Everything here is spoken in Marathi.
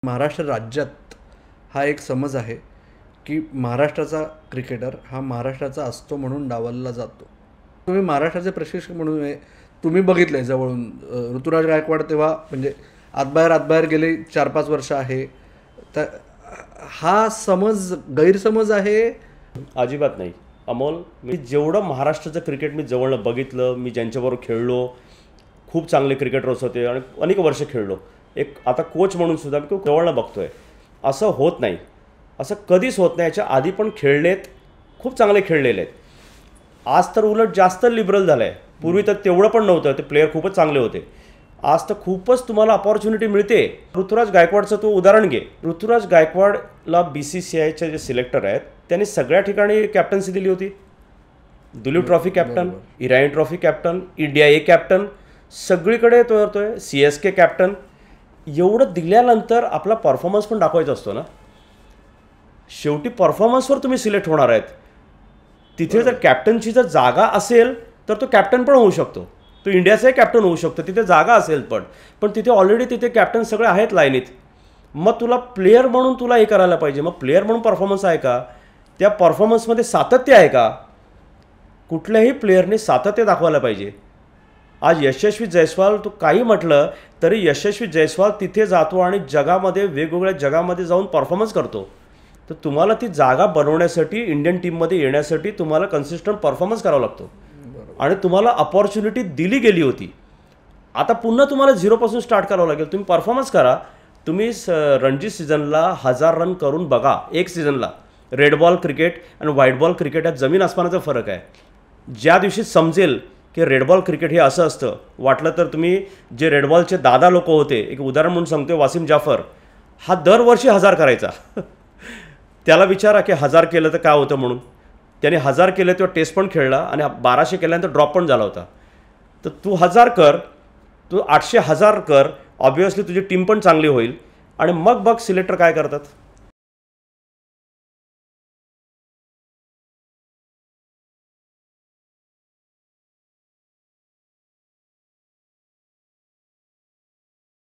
महाराष्ट्र राज्यात हा एक समज आहे की महाराष्ट्राचा क्रिकेटर हा महाराष्ट्राचा असतो म्हणून डावलला जातो. तुम्ही महाराष्ट्राचे प्रशिक्षक म्हणून तुम्ही बघितलं आहे जवळून. ऋतुराज गायकवाड तेव्हा म्हणजे आतबाहेर गेले 4-5 वर्ष आहे. तर हा समज गैरसमज आहे. अजिबात नाही अमोल. मी जेवढं महाराष्ट्राचं क्रिकेट मी जवळनं बघितलं, मी ज्यांच्याबरोबर खेळलो, खूप चांगले क्रिकेटर्स होते आणि अनेक वर्ष खेळलो. एक आता कोच म्हणून सुद्धा मी खूप जवळनं बघतोय. असं होत नाही, असं कधीच होत नाही. याच्या आधी पण खेळलेत, खूप चांगले खेळलेले आहेत. आज तर उलट जास्त लिबरल झालं आहे. पूर्वी तर तेवढं पण नव्हतं. ते प्लेयर खूपच चांगले होते. आज तर खूपच तुम्हाला अपॉर्च्युनिटी मिळते. ऋतुराज गायकवाडचं तू उदाहरण घे. ऋतुराज गायकवाडला BCCIचे जे सिलेक्टर आहेत त्यांनी सगळ्या ठिकाणी कॅप्टन्सी दिली होती. Duleep trophy captain, Irani trophy captain, India A captain, सगळीकडे तो करतोय. CSK captain. एवढं दिल्यानंतर आपला परफॉर्मन्स पण दाखवायचा असतो ना. शेवटी परफॉर्मन्सवर तुम्ही सिलेक्ट होणार आहेत. तिथे जर कॅप्टनची जर जागा असेल तर तो कॅप्टन पण होऊ शकतो. तो इंडियाचाही कॅप्टन होऊ शकतो तिथे जागा असेल. पण तिथे ऑलरेडी तिथे कॅप्टन सगळे आहेत लाईनीत. मग तुला प्लेयर म्हणून तुला हे करायला पाहिजे. मग प्लेयर म्हणून परफॉर्मन्स आहे का? त्या परफॉर्मन्समध्ये सातत्य आहे का? कुठल्याही प्लेयरने सातत्य दाखवायला पाहिजे. आज यशस्वी जयस्वाल तू काही म्हटलं तरी यशस्वी जयस्वाल तिथे जातो आणि जगामध्ये वेगवेगळ्या जगामध्ये जाऊन परफॉर्मन्स करतो. तर तुम्हाला ती जागा बनवण्यासाठी इंडियन टीममध्ये येण्यासाठी तुम्हाला कन्सिस्टंट परफॉर्मन्स करावा लागतो. आणि तुम्हाला अपॉर्च्युनिटी दिली गेली होती. आता पुन्हा तुम्हाला 0पासून स्टार्ट करावं लागेल. तुम्ही परफॉर्मन्स करा. तुम्ही रणजी सीझनला 1000 रन करून बघा. एक सीझनला रेड बॉल क्रिकेट आणि व्हाईट बॉल क्रिकेट यात जमीन आसमानाचा फरक आहे. ज्या दिवशी समजेल की रेड बॉल क्रिकेट हे असं असतं, वाटलं तर तुम्ही जे रेड बॉलचे दादा लोक होते, एक उदाहरण म्हणून सांगतो, वासिम जाफर हा दरवर्षी 1000 करायचा. त्याला विचारा की 1000 केलं तर काय होतं म्हणून. त्याने 1000 केलं तेव्हा टेस्ट पण खेळला आणि 1200 केल्यानंतर ड्रॉप पण झाला होता. तर तू 1000 कर, तू 800 1000 कर. ऑब्व्हियसली तुझी टीम पण चांगली होईल. आणि मग बघ सिलेक्टर काय करतात.